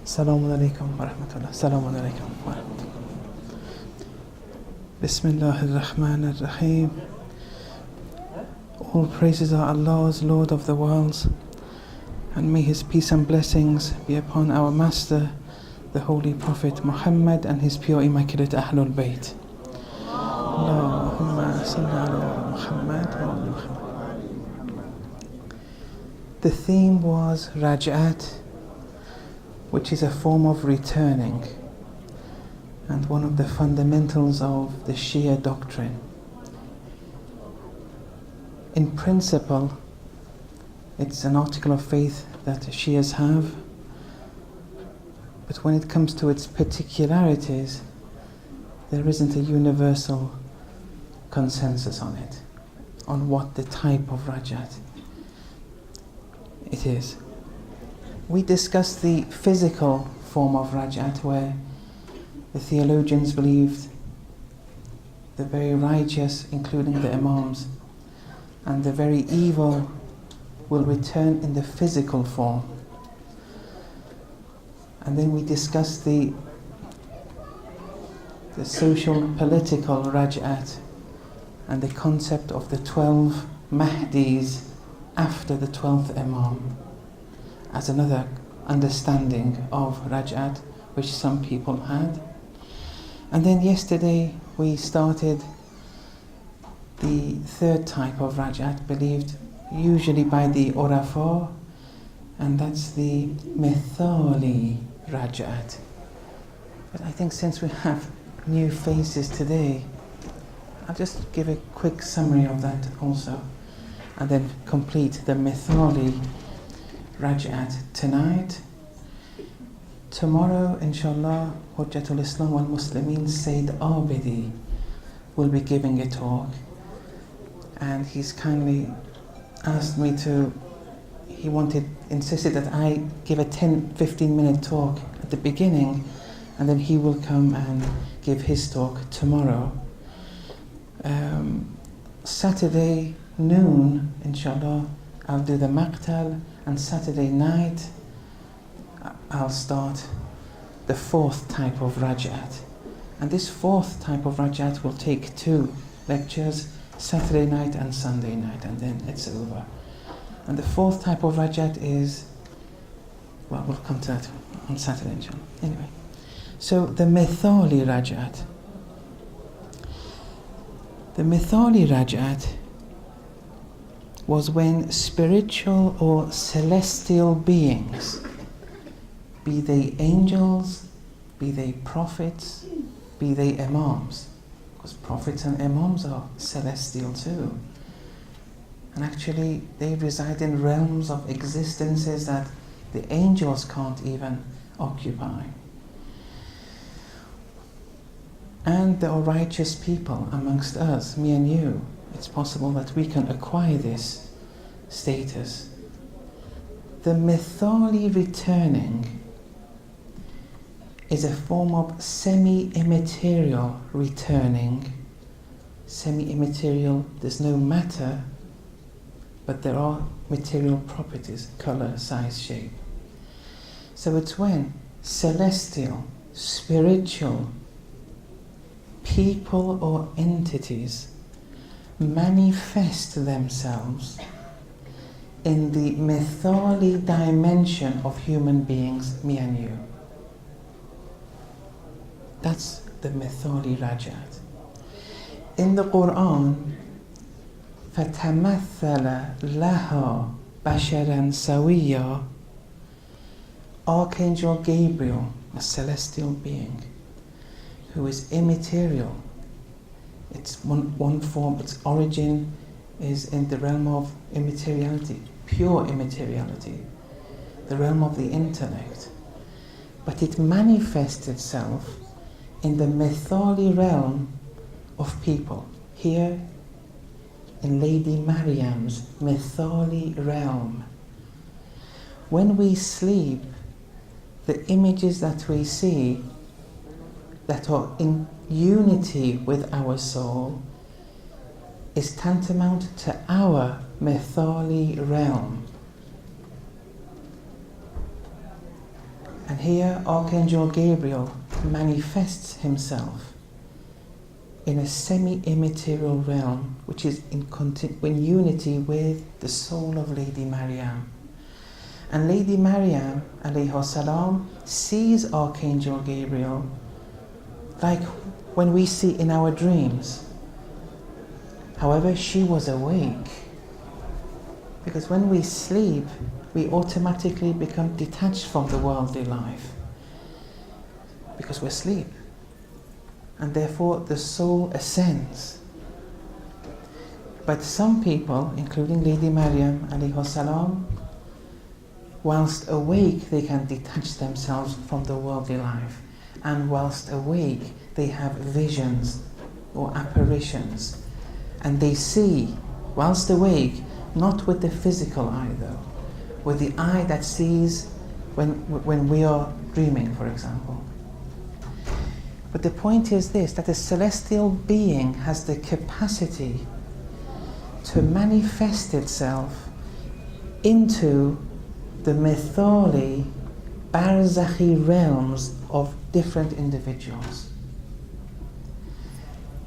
Assalamu alaikum wa rahmatullah. Assalamu alaikum wa rahmatullah. Bismillahir Rahmanir Rahim. All praises are Allah's, Lord of the worlds, and may His peace and blessings be upon our Master, the Holy Prophet Muhammad, and his pure immaculate Ahlul Bayt. Allahumma salli ala Muhammad wa ala Muhammad. The theme was Raj'at, which is a form of returning, and one of the fundamentals of the Shia doctrine. In principle, it's an article of faith that Shias have, but when it comes to its particularities, there isn't a universal consensus on it, on what the type of Raj'at it is. We discussed the physical form of Raj'at, where the theologians believed the very righteous, including the Imams, and the very evil will return in the physical form. And then we discussed the social political Raj'at and the concept of the 12 Mahdis after the 12th Imam as another understanding of Raj'at which some people had. And then yesterday we started the third type of Raj'at, believed usually by the Urafa, and that's the Mithali Raj'at. But I think since we have new faces today, I'll just give a quick summary of that also, and then complete the Mithali Raj'at tonight. Tomorrow, inshallah, Hujjatul Islam wal Muslimin Sayyid Abidi will be giving a talk, and he's kindly asked me to, insisted that I give a 10-15 minute talk at the beginning, and then he will come and give his talk tomorrow. Saturday noon, inshallah, I'll do the Maqtal, and Saturday night I'll start the fourth type of Raj'at. And this fourth type of Raj'at will take 2 lectures, Saturday night and Sunday night, and then it's over. And the fourth type of Raj'at is, well, we'll come to that on Saturday, inshallah. Anyway, so the Mithali Raj'at. The Mithali Raj'at was when spiritual or celestial beings, be they angels, be they prophets, be they imams, because prophets and imams are celestial too, and actually they reside in realms of existences that the angels can't even occupy. And there are righteous people amongst us, me and you. It's possible that we can acquire this status. The Mithali returning is a form of semi-immaterial returning. Semi-immaterial, there's no matter, but there are material properties, color, size, shape. So it's when celestial, spiritual people or entities manifest themselves in the Mithali dimension of human beings, me and you. That's the Mithali Raj'at. In the Quran, فَتَمَثَّلَ لَهَا بَشَرًا سَوِيًّا, Archangel Gabriel, a celestial being who is immaterial. It's one form, its origin is in the realm of immateriality, pure immateriality, the realm of the intellect. But it manifests itself in the Mithali realm of people. Here, in Lady Maryam's Mithali realm. When we sleep, the images that we see that are in unity with our soul is tantamount to our Mithali realm. And here Archangel Gabriel manifests himself in a semi-immaterial realm, which is in unity with the soul of Lady Maryam. And Lady Maryam, alayhi salam, sees Archangel Gabriel like when we see in our dreams. However, she was awake. Because when we sleep, we automatically become detached from the worldly life. Because we're asleep. And therefore the soul ascends. But some people, including Lady Maryam alayhi salam, whilst awake they can detach themselves from the worldly life. And whilst awake they have visions or apparitions. And they see, whilst awake, not with the physical eye though, with the eye that sees when we are dreaming, for example. But the point is this, that a celestial being has the capacity to manifest itself into the mithali, barzakhi realms of different individuals.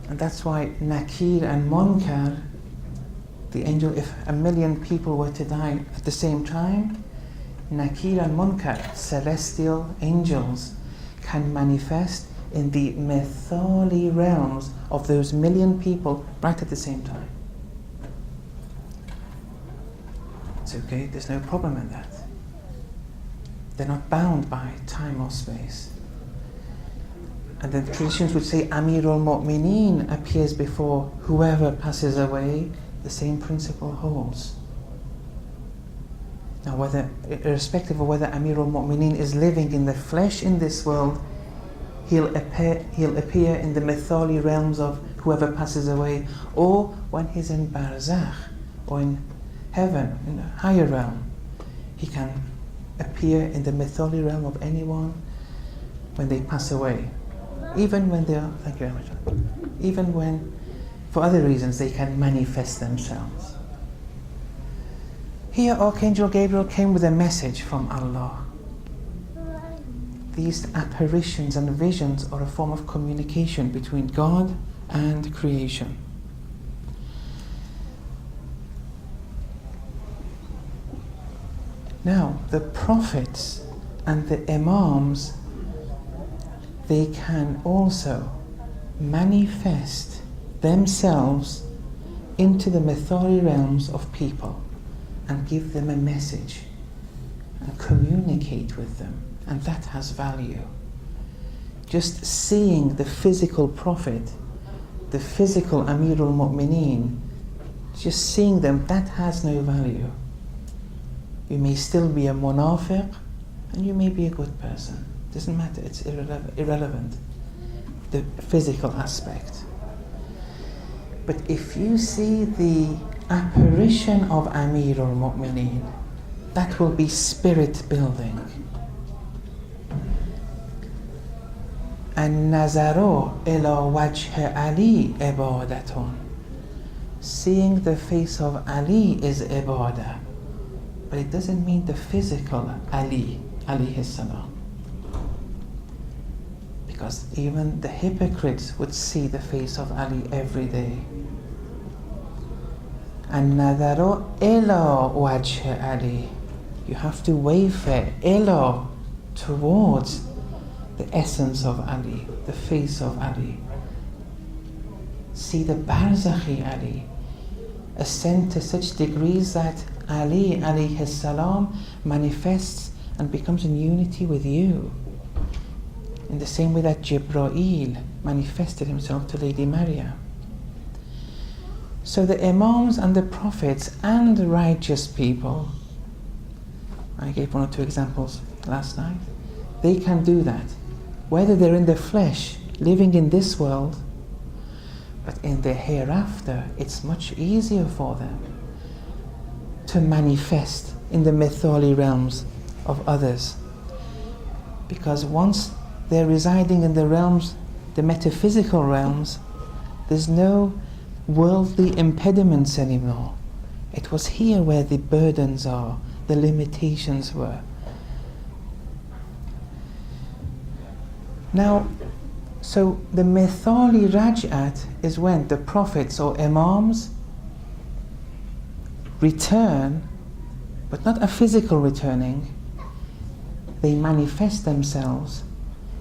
And that's why Nakir and Munkar, the angel, if 1,000,000 people were to die at the same time, Nakir and Munkar, celestial angels, can manifest in the mithali realms of those 1,000,000 people right at the same time. It's okay, there's no problem in that. They're not bound by time or space. And the traditions would say Amirul Mu'mineen appears before whoever passes away. The same principle holds. Now, whether, irrespective of whether Amirul Mu'mineen is living in the flesh in this world, he'll appear in the mithali realms of whoever passes away, or when he's in barzakh, or in heaven, in a higher realm, he can appear in the mithali realm of anyone when they pass away. Even when they are, thank you very much, even when, for other reasons, they can manifest themselves. Here, Archangel Gabriel came with a message from Allah. These apparitions and visions are a form of communication between God and creation. Now, the prophets and the imams, they can also manifest themselves into the mithali realms of people and give them a message and communicate with them, and that has value. Just seeing the physical prophet, the physical Amirul Mu'mineen, just seeing them, that has no value. You may still be a munafiq and you may be a good person. Doesn't matter, it's irrelevant, the physical aspect. But if you see the apparition of Amirul Mu'mineen, that will be spirit building. النظر إلى وجه علي عبادة. Seeing the face of Ali is ibadah, but it doesn't mean the physical Ali, alayhi salam. Because even the hypocrites would see the face of Ali every day. النظر إلى وجه علي. You have to waver إلى, towards the essence of Ali, the face of Ali. See the barzakhi Ali ascend to such degrees that Ali alayhi salam manifests and becomes in unity with you, in the same way that Jibreel manifested himself to Lady Maryam. So the imams and the prophets and the righteous people, I gave one or two examples last night, they can do that, whether they're in the flesh, living in this world, but in the hereafter, it's much easier for them to manifest in the mithali realms of others. Because once they're residing in the realms, the metaphysical realms, there's no worldly impediments anymore. It was here where the burdens are, the limitations were. Now, so the Mithali Raj'at is when the prophets or imams return, but not a physical returning. They manifest themselves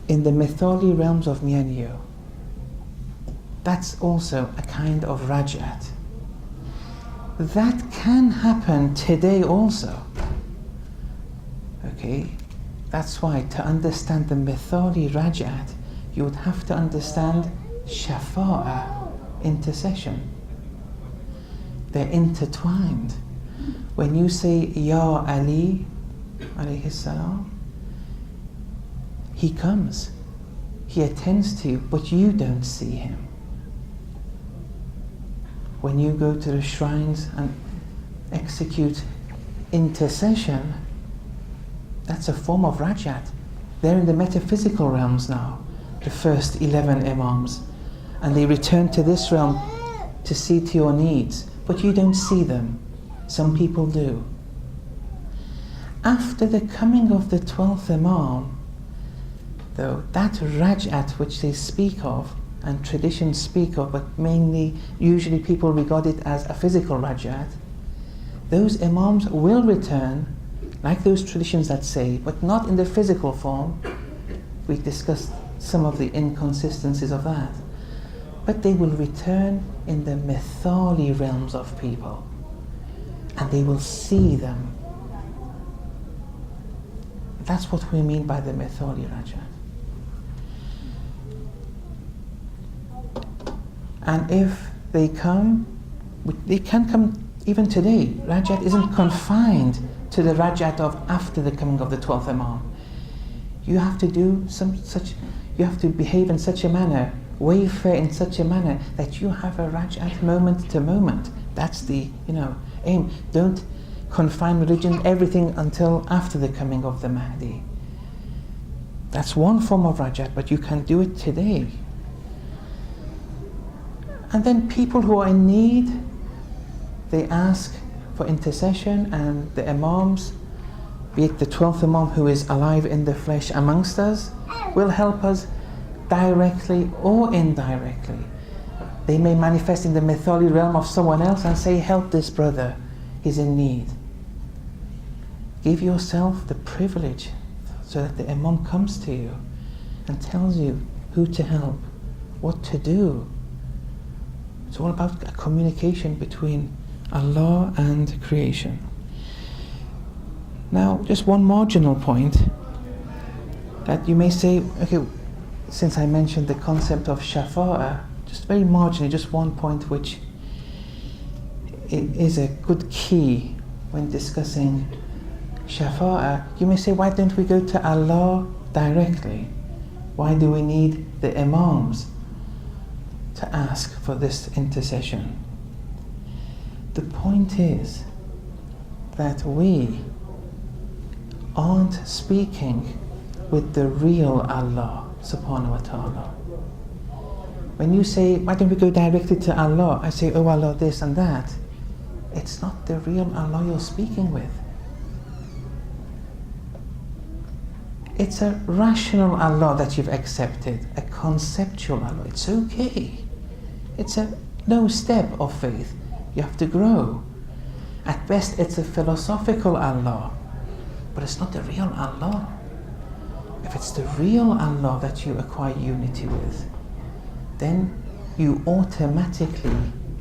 in the Mithali realms of me and you. That's also a kind of Raj'at. That can happen today also. Okay? That's why to understand the Mithali Raj'at, you would have to understand Shafa'ah, intercession. They're intertwined. When you say, Ya Ali, alayhi salam, he comes. He attends to you, but you don't see him. When you go to the shrines and execute intercession, that's a form of Raj'at. They're in the metaphysical realms now, the first 11 imams. And they return to this realm to see to your needs, but you don't see them. Some people do. After the coming of the 12th imam, though, that Raj'at which they speak of, and traditions speak of, but mainly, usually people regard it as a physical Raj'at, those imams will return, like those traditions that say, but not in the physical form. We discussed some of the inconsistencies of that. But they will return in the Mithali realms of people, and they will see them. That's what we mean by the Mithali Raj'at. And if they come, they can come even today. Raj'at isn't confined to the Raj'at of after the coming of the 12th Imam. You have to do you have to behave in such a manner, wayfare in such a manner that you have a Raj'at moment to moment. That's the, aim. Don't confine religion, everything until after the coming of the Mahdi. That's one form of Raj'at, but you can do it today. And then people who are in need, they ask for intercession, and the imams, be it the 12th imam who is alive in the flesh amongst us, will help us directly or indirectly. They may manifest in the Mithali realm of someone else and say, help this brother, he's in need. Give yourself the privilege so that the imam comes to you and tells you who to help, what to do. It's all about a communication between Allah and creation. Now, just one marginal point that you may say, okay, since I mentioned the concept of Shafa'ah, just very marginally, just one point which is a good key when discussing Shafa'ah. You may say, why don't we go to Allah directly? Why do we need the imams to ask for this intercession? The point is that we aren't speaking with the real Allah subhanahu wa ta'ala. When you say, why don't we go directly to Allah? I say, oh Allah, this and that. It's not the real Allah you're speaking with. It's a rational Allah that you've accepted, a conceptual Allah. It's okay. It's a no step of faith. You have to grow. At best, it's a philosophical Allah, but it's not the real Allah. If it's the real Allah that you acquire unity with, then you automatically,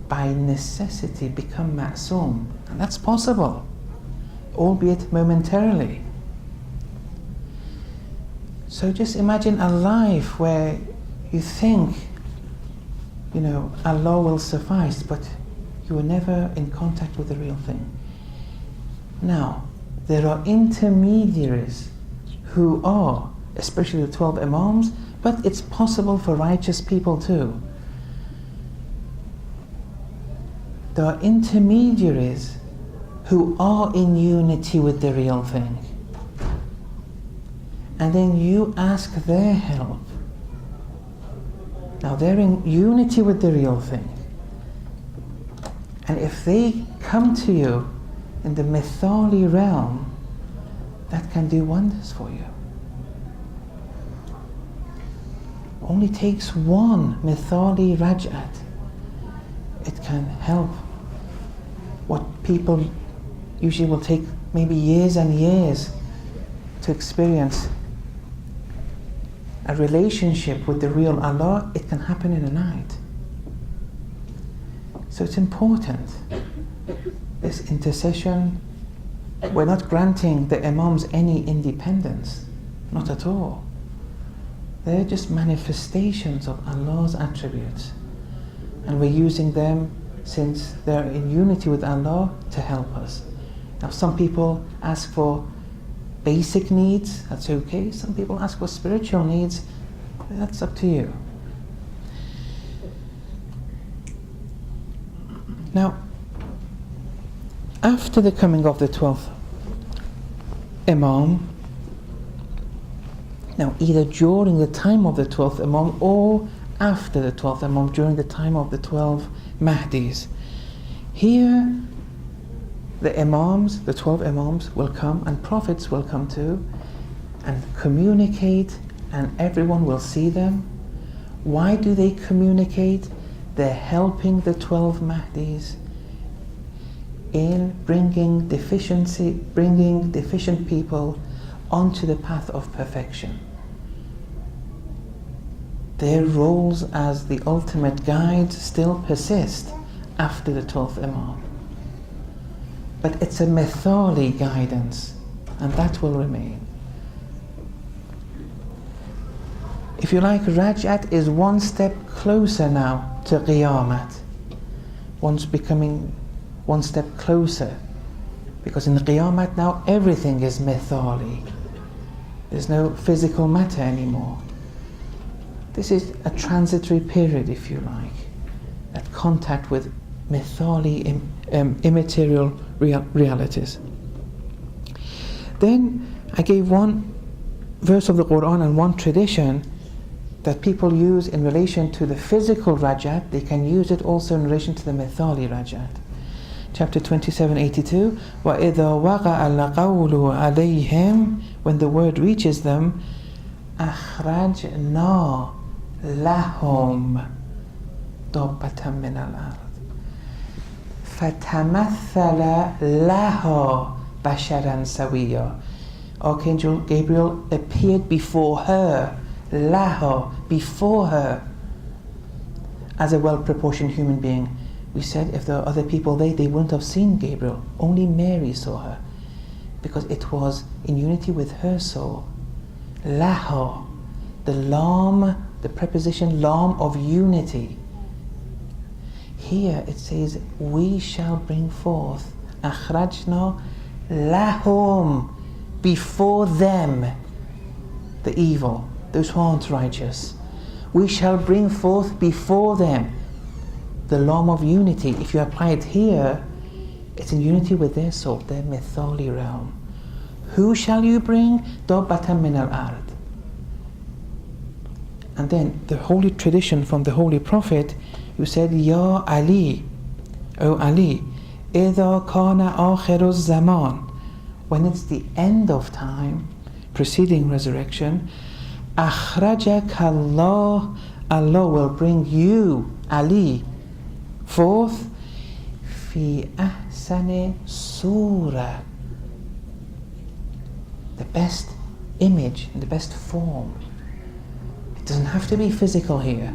by necessity, become ma'soom. And that's possible, albeit momentarily. So just imagine a life where you think, Allah will suffice, but you were never in contact with the real thing. Now, there are intermediaries who are, especially the 12 imams, but it's possible for righteous people too. There are intermediaries who are in unity with the real thing. And then you ask their help. Now they're in unity with the real thing. And if they come to you in the Mithali realm, that can do wonders for you. Only takes one mithali Raj'at. It can help what people usually will take maybe years and years to experience a relationship with the real Allah. It can happen in a night. So it's important. This intercession, we're not granting the Imams any independence, not at all. They're just manifestations of Allah's attributes, and we're using them, since they're in unity with Allah, to help us. Now some people ask for basic needs, that's okay. Some people ask for spiritual needs, that's up to you. Now, after the coming of the 12th Imam, now either during the time of the 12th Imam or after the 12th Imam, during the time of the 12 Mahdis, here the Imams, the 12 Imams will come, and prophets will come too, and communicate, and everyone will see them. Why do they communicate? They're helping the 12 Mahdis in bringing deficient people onto the path of perfection. Their roles as the ultimate guides still persist after the 12th Imam. But it's a mithali guidance, and that will remain. If you like, Raj'at is one step closer now to Qiyamat. One's becoming one step closer, because in the Qiyamat now everything is mithali. There's no physical matter anymore. This is a transitory period, if you like, that contact with mithali, immaterial realities. Then I gave one verse of the Quran and one tradition that people use in relation to the physical Raj'at. They can use it also in relation to the mithali Raj'at. Chapter 27:82, وَإِذَا وَقَعَ الْقَوْلُ عَلَيْهِمْ, when the word reaches them, أَخْرَجْنَا لَهُمْ دَابَّةً مِّنَ الْأَرْضِ فَتَمَثَّلَ لَهَا بَشَرًا سَوِيًّا. Archangel Gabriel appeared before her, laha, before her, as a well-proportioned human being. We said if there were other people there, they wouldn't have seen Gabriel. Only Mary saw her, because it was in unity with her soul. Laha, the lam, the preposition lam of unity. Here it says, we shall bring forth, akhrajna lahum, before them, the evil, those who aren't righteous. We shall bring forth before them the lam of unity. If you apply it here, it's in unity with their soul, their mithali realm. Who shall you bring? Dabbatan min al-ard. And then the holy tradition from the Holy Prophet, who said, Ya Ali, O Ali, إِذَا كَانَ آخِرُ الزَّمَانِ, when it's the end of time, preceding resurrection, أَخْرَجَكَ Allah, Allah will bring you, Ali, forth, fi ahsani surah, the best image, the best form. It doesn't have to be physical here.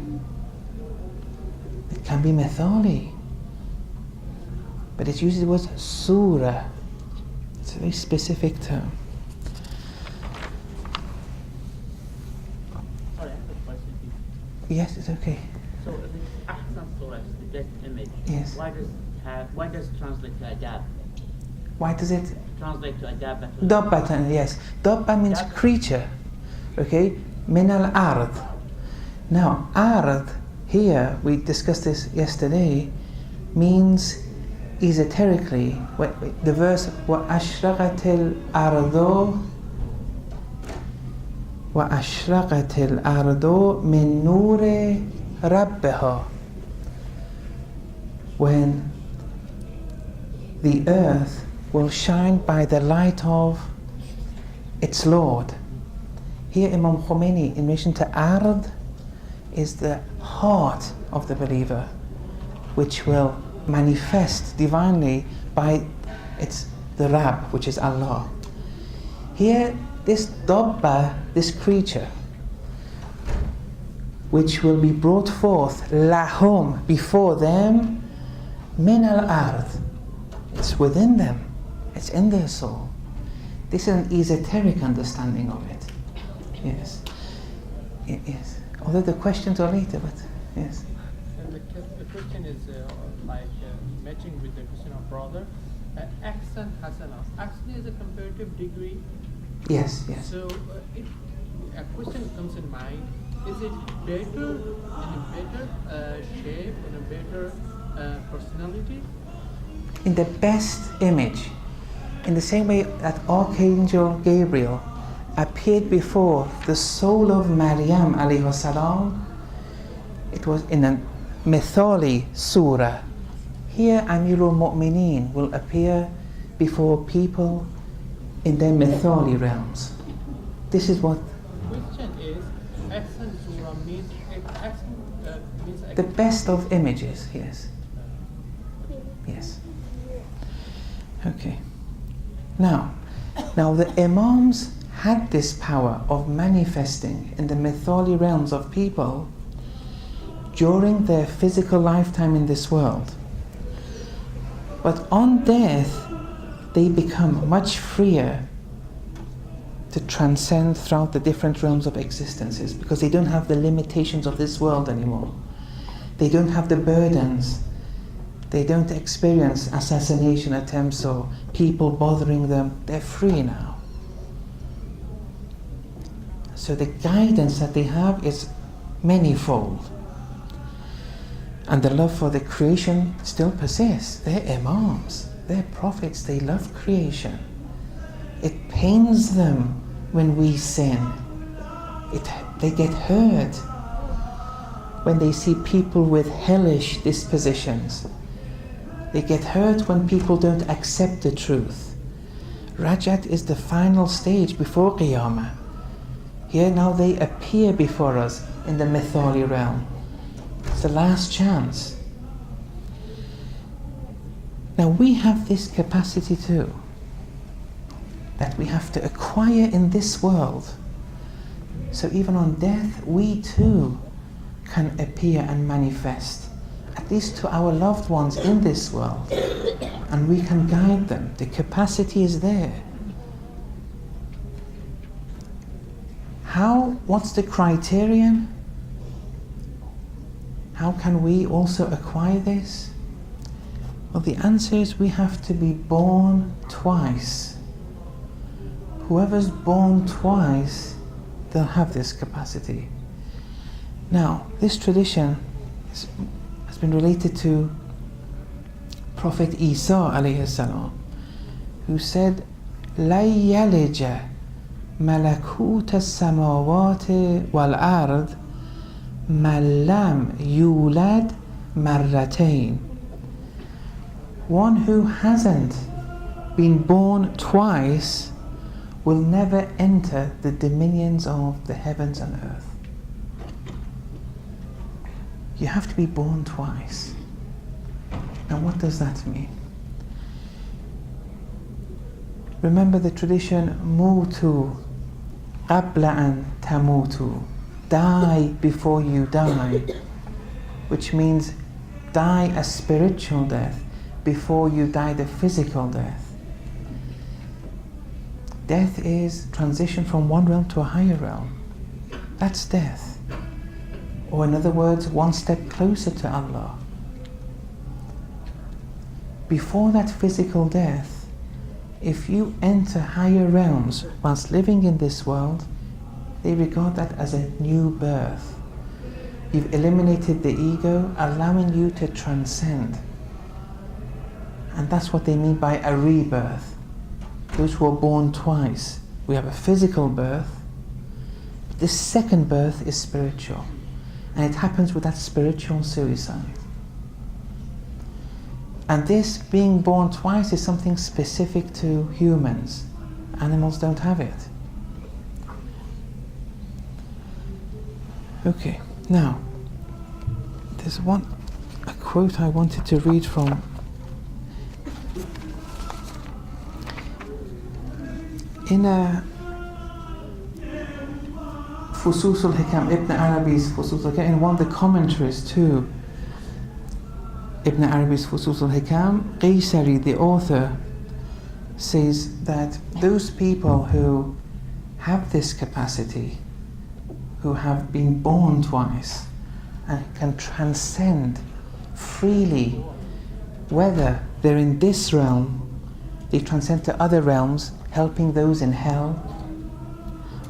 It can be mithali. But it uses the word surah. It's a very specific term. Sorry, I have a question. Yes, it's okay. So if it's ahsan surah, it's the best image. Yes. Why does it translate to adab? Why does it? Translate to adab. Dabbatan, yes. Dabba means Dabba. creature. Okay? Min al-ard. Now, ard, here, we discussed this yesterday, means esoterically, the verse, وَأَشْرَقَتِ الْأَرْضُ وَأَشْرَقَتِ الْأَرْضُ مِن نُورِ رَبِّهَا, when the earth will shine by the light of its Lord. Here Imam Khomeini, in relation to ard, is the heart of the believer, which will manifest divinely by the Rab, which is Allah. Here, this dabba, this creature, which will be brought forth lahum, before them, min al-ard. It's within them. It's in their soul. This is an esoteric understanding of it. Yes. Yes. Although the questions are later, but yes. And the question is matching with the question of brother. Ahsan Hasana. Ahsan is a comparative degree. Yes, yes. So if a question comes in mind, is it better in a better shape, in a better personality? In the best image, in the same way that Archangel Gabriel appeared before the soul of Maryam alayhi salam, it was in a Mithali surah. Here Amirul Mu'mineen will appear before people in their Mithali realms. This is what The question is, Ahsan Surah means the best of images, yes. Yes. Okay. Now the Imams had this power of manifesting in the Mithali realms of people during their physical lifetime in this world. But on death, they become much freer to transcend throughout the different realms of existences, because they don't have the limitations of this world anymore. They don't have the burdens. They don't experience assassination attempts or people bothering them. They're free now. So the guidance that they have is manifold. And the love for the creation still persists. They're Imams, they're prophets, they love creation. It pains them when we sin. They get hurt when they see people with hellish dispositions. They get hurt when people don't accept the truth. Raj'at is the final stage before Qiyamah. Here now they appear before us in the Mithali realm. It's the last chance. Now we have this capacity too, that we have to acquire in this world. So even on death, we too can appear and manifest, at least to our loved ones in this world, and we can guide them. The capacity is there. What's the criterion? How can we also acquire this? Well, the answer is we have to be born twice. Whoever's born twice, they'll have this capacity. Now, this tradition has been related to Prophet Isa alayhi salam, who said, لا يلج ملكوت السماوات والأرض من لم يولد مرتين. One who hasn't been born twice will never enter the dominions of the heavens and earth. You have to be born twice. Now what does that mean? Remember the tradition, mutu qabla an tamutu, die before you die, which means die a spiritual death before you die the physical death. Death is transition from one realm to a higher realm. That's death. Or in other words, one step closer to Allah. Before that physical death, if you enter higher realms whilst living in this world, they regard that as a new birth. You've eliminated the ego, allowing you to transcend. And that's what they mean by a rebirth. Those who are born twice. We have a physical birth, but this second birth is spiritual. And it happens with that spiritual suicide. And this being born twice is something specific to humans. Animals don't have it. Okay, Now, there's a quote I wanted to read from in a Fusus al-Hikam, Ibn Arabi's Fusus al-Hikam, in one of the commentaries to Ibn Arabi's Fusus al-Hikam, Qaysari, the author, says that those people who have this capacity, who have been born twice and can transcend freely, whether they're in this realm, they transcend to other realms, helping those in hell,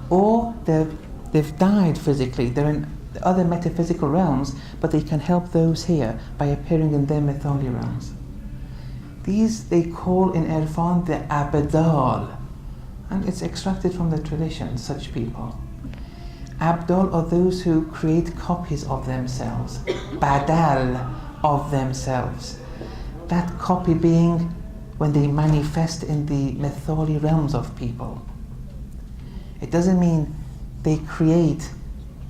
or they've died physically, they're in the other metaphysical realms, but they can help those here by appearing in their mithali realms. These they call in Irfan the Abdal, and it's extracted from the tradition, such people. Abdal are those who create copies of themselves, badal of themselves. That copy being when they manifest in the mithali realms of people. It doesn't mean they create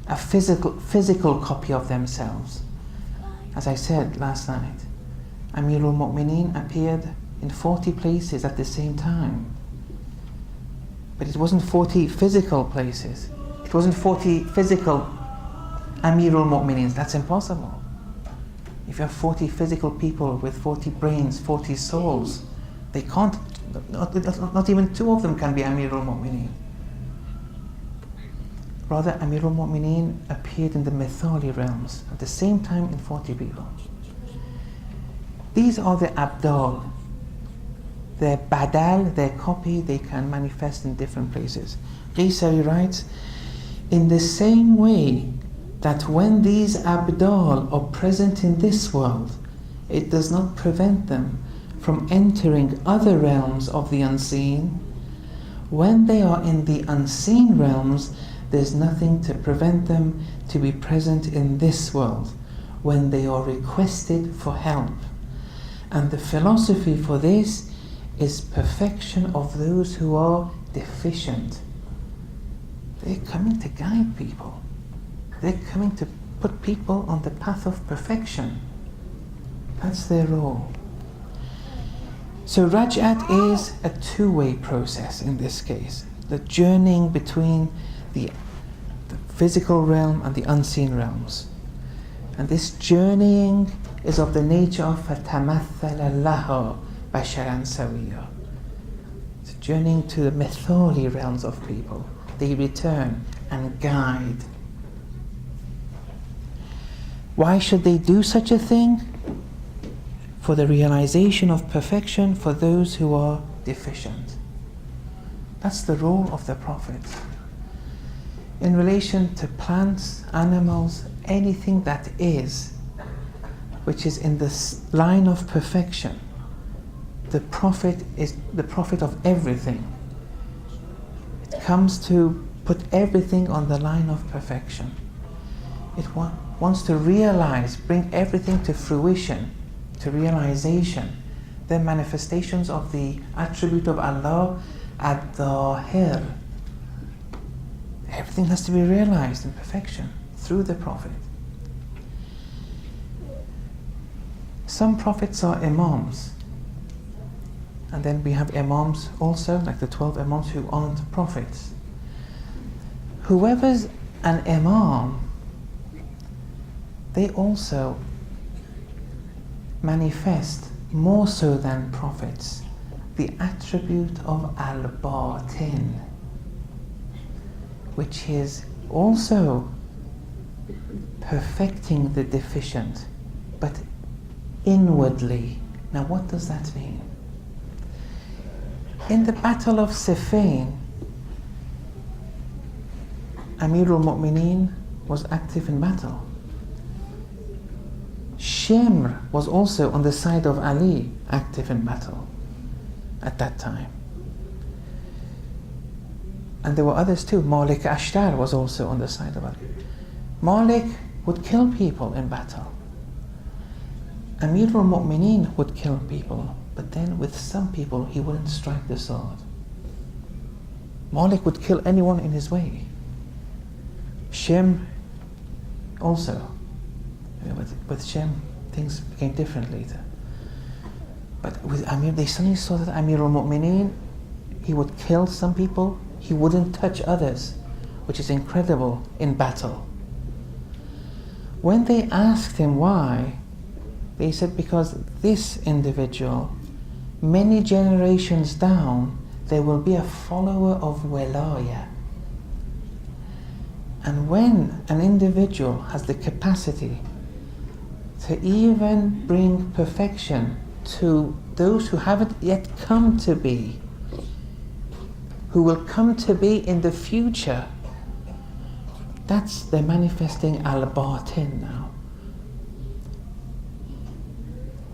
a physical copy of themselves. As I said last night, Amirul Mu'mineen appeared in 40 places at the same time. But it wasn't 40 physical places. It wasn't 40 physical Amirul Mu'mineens. That's impossible. If you have 40 physical people with 40 brains, 40 souls, they can't, not even two of them can be Amirul Mu'mineen. Rather, Amirul Mu'mineen appeared in the mithali realms at the same time in 40 people. These are the Abdal. Their badal, their copy, they can manifest in different places. Qaysari writes, in the same way that when these Abdal are present in this world, it does not prevent them from entering other realms of the unseen. When they are in the unseen realms, there's nothing to prevent them to be present in this world when they are requested for help. And the philosophy for this is perfection of those who are deficient. They're coming to guide people. They're coming to put people on the path of perfection. That's their role. So Raj'at is a two-way process in this case. The journeying between the physical realm and the unseen realms. And this journeying is of the nature of فَتَمَثَّلَ لَهَا بَشَرًا سَوِيًّا. It's journeying to the mithali realms of people. They return and guide. Why should they do such a thing? For the realization of perfection for those who are deficient. That's the role of the Prophet. In relation to plants, animals, anything that is, which is in the line of perfection, the Prophet is the Prophet of everything. It comes to put everything on the line of perfection. It wants to realize, bring everything to fruition, to realization. The manifestations of the attribute of Allah, ad-Dahir. Everything has to be realized in perfection through the Prophet. Some prophets are imams, and then we have imams also, like the 12 imams who aren't prophets. Whoever's an imam, they also manifest more so than prophets the attribute of al-batin, which is also perfecting the deficient, but inwardly. Now what does that mean? In the battle of Siffin, Amirul Mu'mineen was active in battle. Shimr was also on the side of Ali, active in battle at that time. And there were others too. Malik Ashtar was also on the side of Ali. Malik would kill people in battle. Amirul Mu'mineen would kill people, but then with some people he wouldn't strike the sword. Malik would kill anyone in his way. Shimr also. With Shem, things became different later. But with Amir, they suddenly saw that Amir al-Mu'mineen, he would kill some people, he wouldn't touch others, which is incredible in battle. When they asked him why, they said because this individual, many generations down, there will be a follower of Walaya. And when an individual has the capacity to even bring perfection to those who haven't yet come to be, who will come to be in the future, that's the manifesting al-batin now.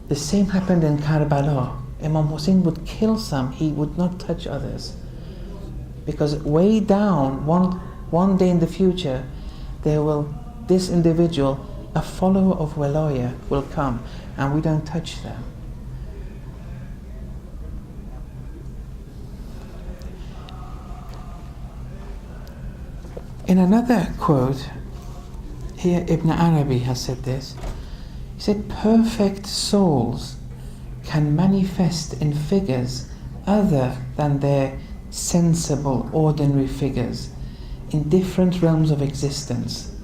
The same happened in Karbala. Imam Hussein would kill some, he would not touch others. Because way down, one day in the future, this individual, a follower of Walaya, will come, and we don't touch them. In another quote, here Ibn Arabi has said this. He said, perfect souls can manifest in figures other than their sensible, ordinary figures in different realms of existence,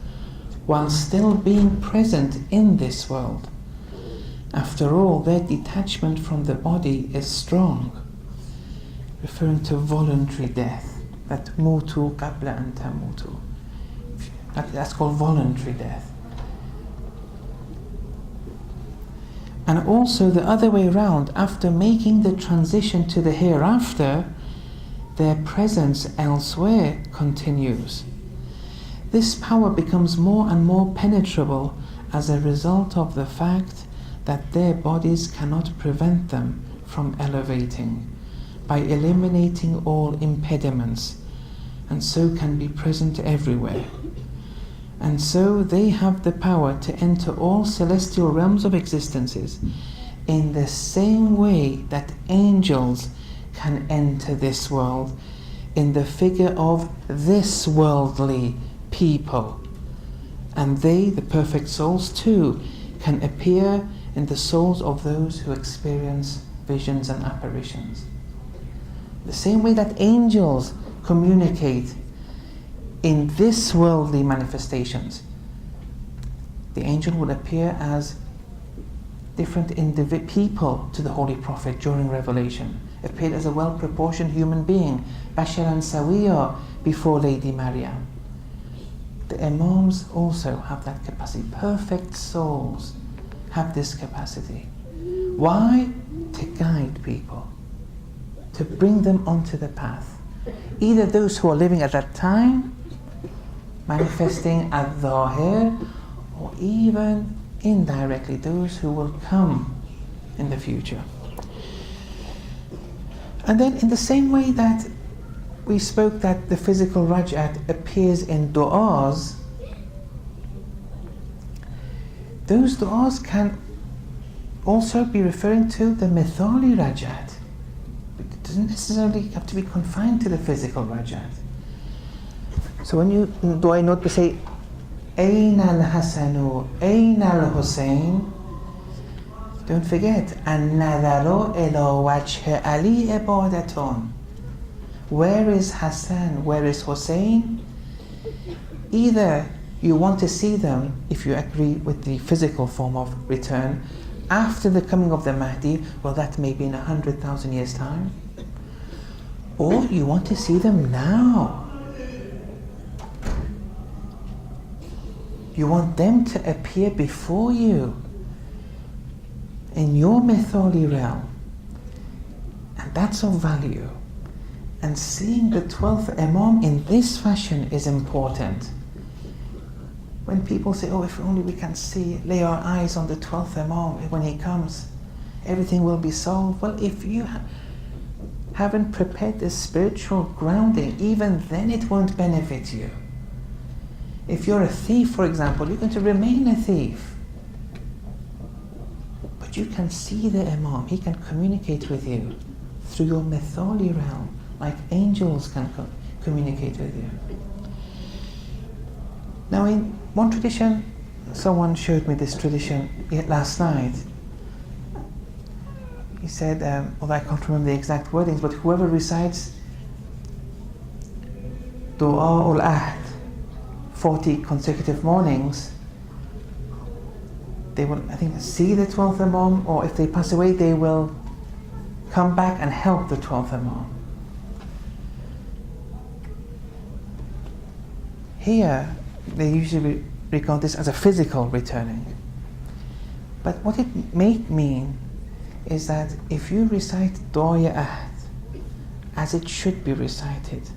while still being present in this world. After all, their detachment from the body is strong, referring to voluntary death. That mutu qabla an tamutu. That's called voluntary death. And also the other way around, after making the transition to the hereafter, their presence elsewhere continues. This power becomes more and more penetrable as a result of the fact that their bodies cannot prevent them from elevating by eliminating all impediments, and so can be present everywhere. And so they have the power to enter all celestial realms of existences in the same way that angels can enter this world in the figure of this worldly people. And they, the perfect souls too, can appear in the souls of those who experience visions and apparitions. The same way that angels communicate in this worldly manifestations, the angel would appear as different people to the Holy Prophet during Revelation, appeared as a well-proportioned human being, Basharan Sawiya, before Lady Maryam. The Imams also have that capacity. Perfect souls have this capacity. Why? To guide people, to bring them onto the path. Either those who are living at that time, manifesting al-Dhahir, or even indirectly those who will come in the future. And then in the same way that we spoke that the physical Raj'at appears in du'as, those du'as can also be referring to the Mithali Raj'at. It doesn't necessarily have to be confined to the physical Raj'at. So when you in dua note, we say, Ayn al-Hasanu, Ayn al-Hussein, don't forget, An-Nadaru ila wajh Ali ibadatun. Where is Hassan? Where is Hussein? Either you want to see them, if you agree with the physical form of return, after the coming of the Mahdi, well, that may be in 100,000 years' time. Or you want to see them now. You want them to appear before you in your Mithali realm. And that's of value. And seeing the 12th Imam in this fashion is important. When people say, oh, if only we can lay our eyes on the 12th Imam when he comes, everything will be solved. Well, if you haven't prepared the spiritual grounding, even then it won't benefit you. If you're a thief, for example, you're going to remain a thief. But you can see the Imam, he can communicate with you through your Mithali realm, like angels can communicate with you. Now in one tradition, someone showed me this tradition last night. He said, although I can't remember the exact wordings, but whoever recites Dua ul-Ahd 40 consecutive mornings, they will, I think, see the 12th Imam, or if they pass away, they will come back and help the 12th Imam. Here, they usually regard this as a physical returning. But what it may mean is that if you recite Dua Ahd as it should be recited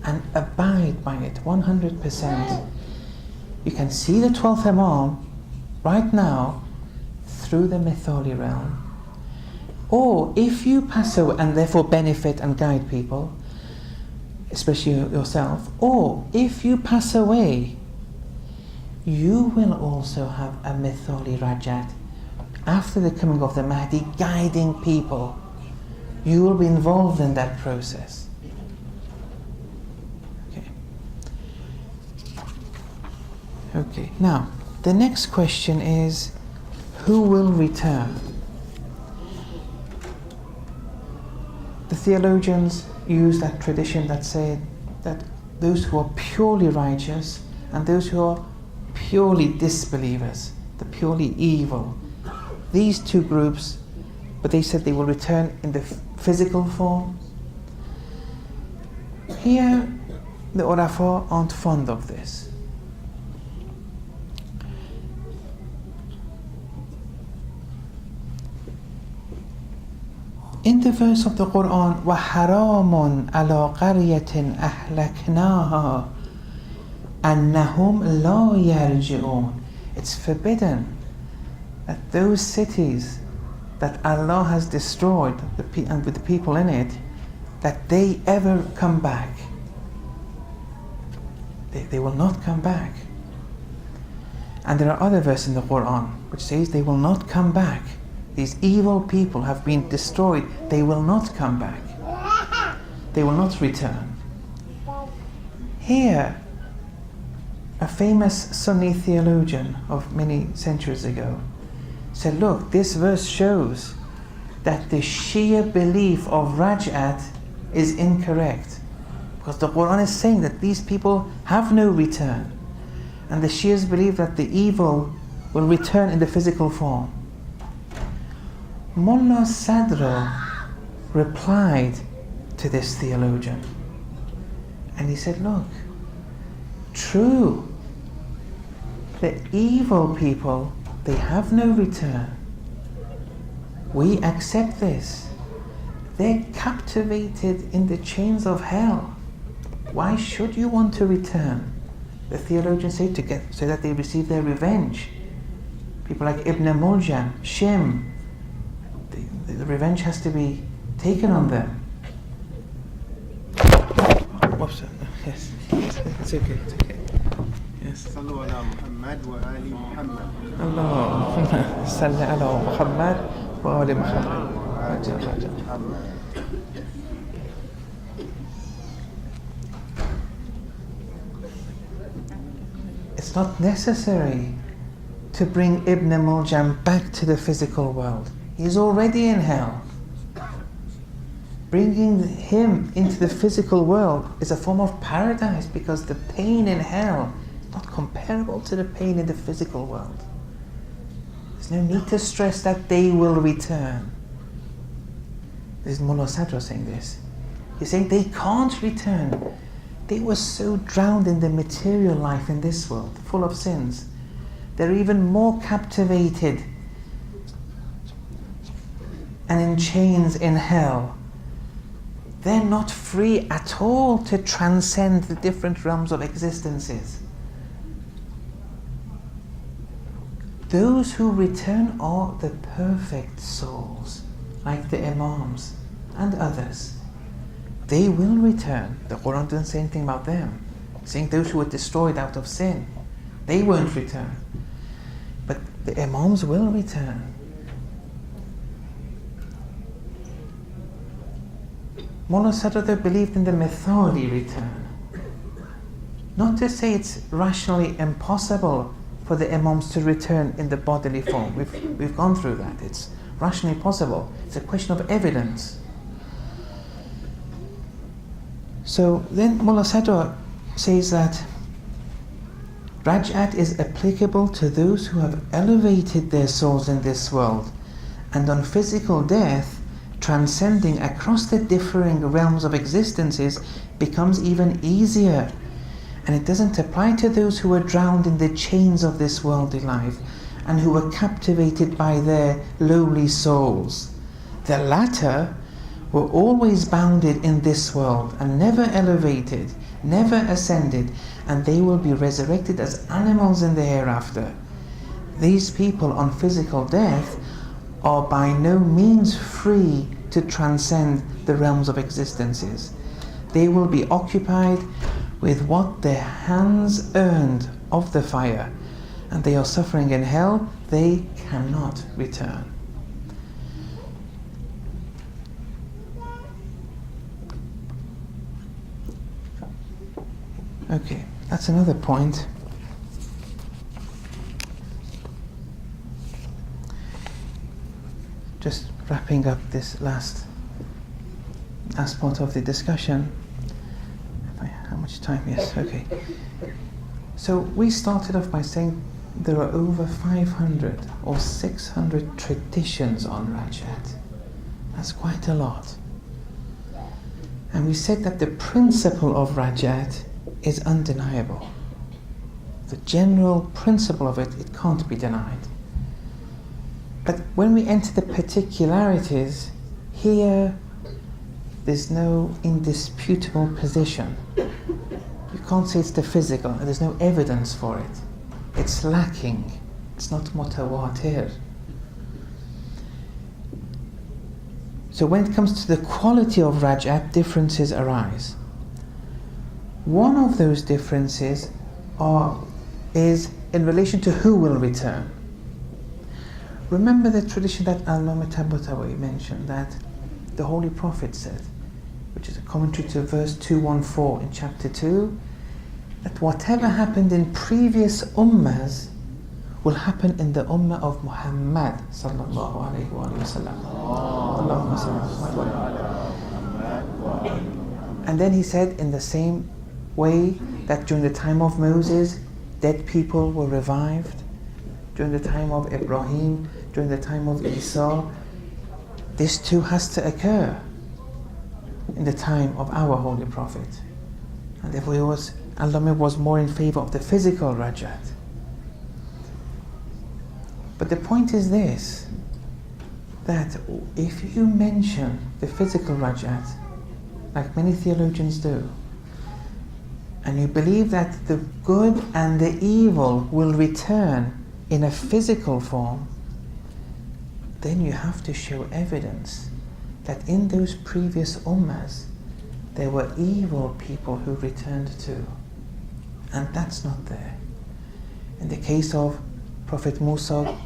and abide by it 100%, you can see the 12th Imam right now through the Mithali realm. Or if you pass away and therefore benefit and guide people, especially yourself, or if you pass away, you will also have a Mithali Raj'at after the coming of the Mahdi, guiding people. You will be involved in that process. Okay, now the next question is, who will return? The theologians use that tradition that said that those who are purely righteous and those who are purely disbelievers, the purely evil, these two groups, but they said they will return in the physical form. Here, the Urafa aren't fond of this. In the verse of the Quran, وَحَرَامٌ عَلَىٰ قَرْيَةٍ أَهْلَكْنَاهَا أَنَّهُمْ لَا يَرْجِعُونَ, it's forbidden that those cities that Allah has destroyed and with the people in it, that they ever come back. They will not come back. And there are other verses in the Quran which says they will not come back. These evil people have been destroyed. They will not come back. They will not return. Here, a famous Sunni theologian of many centuries ago said, look, this verse shows that the Shia belief of Raj'at is incorrect, because the Quran is saying that these people have no return, and the Shias believe that the evil will return in the physical form. Mullah Sadra replied to this theologian, and he said, look, true, the evil people, they have no return. We accept this. They're captivated in the chains of hell. Why should you want to return? The theologians say so that they receive their revenge. People like Ibn Muljam, Shim, the revenge has to be taken on them. Whoops, yes, it's okay, it's okay. Yes. صلوا على محمد وآل محمد. اللهم صل على محمد وآل محمد. It's not necessary to bring Ibn Muljam back to the physical world. He's already in hell. Bringing him into the physical world is a form of paradise, because the pain in hell is not comparable to the pain in the physical world. There's no need to stress that they will return. This is Mullah Sadra saying this. He's saying they can't return. They were so drowned in the material life in this world, full of sins. They're even more captivated and in chains in hell. They're not free at all to transcend the different realms of existences. Those who return are the perfect souls, like the Imams and others. They will return. The Quran doesn't say anything about them. It's saying those who were destroyed out of sin, they won't return. But the Imams will return. Mullah Sadr believed in the Mithali return. Not to say it's rationally impossible for the imams to return in the bodily form. We've gone through that. It's rationally possible. It's a question of evidence. So then Mullah Sadr says that Raj'at is applicable to those who have elevated their souls in this world, and on physical death, transcending across the differing realms of existences becomes even easier. And it doesn't apply to those who are drowned in the chains of this worldly life and who are captivated by their lowly souls. The latter were always bounded in this world and never elevated, never ascended, and they will be resurrected as animals in the hereafter. These people on physical death are by no means free to transcend the realms of existences. They will be occupied with what their hands earned of the fire, and they are suffering in hell. They cannot return. Okay, that's another point. Just wrapping up this last part of the discussion. How much time? Yes, okay. So we started off by saying there are over 500 or 600 traditions on Raj'at. That's quite a lot. And we said that the principle of Raj'at is undeniable. The general principle of it can't be denied. But when we enter the particularities, here there's no indisputable position. You can't say it's the physical, and there's no evidence for it. It's lacking. It's not mutawatir. So when it comes to the quality of Raj'at, differences arise. One of those differences is in relation to who will return. Remember the tradition that Allama Tabatawi mentioned, that the Holy Prophet said, which is a commentary to verse 214 in chapter 2, that whatever happened in previous ummahs will happen in the ummah of Muhammad sallallahu alayhi wa sallam. Allahumma salli. And then he said, in the same way that during the time of Moses, dead people were revived, during the time of Ibrahim, during the time of Isa, this too has to occur in the time of our Holy Prophet. And therefore Allah was more in favor of the physical Raj'at. But the point is this, that if you mention the physical Raj'at, like many theologians do, and you believe that the good and the evil will return in a physical form, then you have to show evidence that in those previous ummahs there were evil people who returned too. And that's not there. In the case of Prophet Musa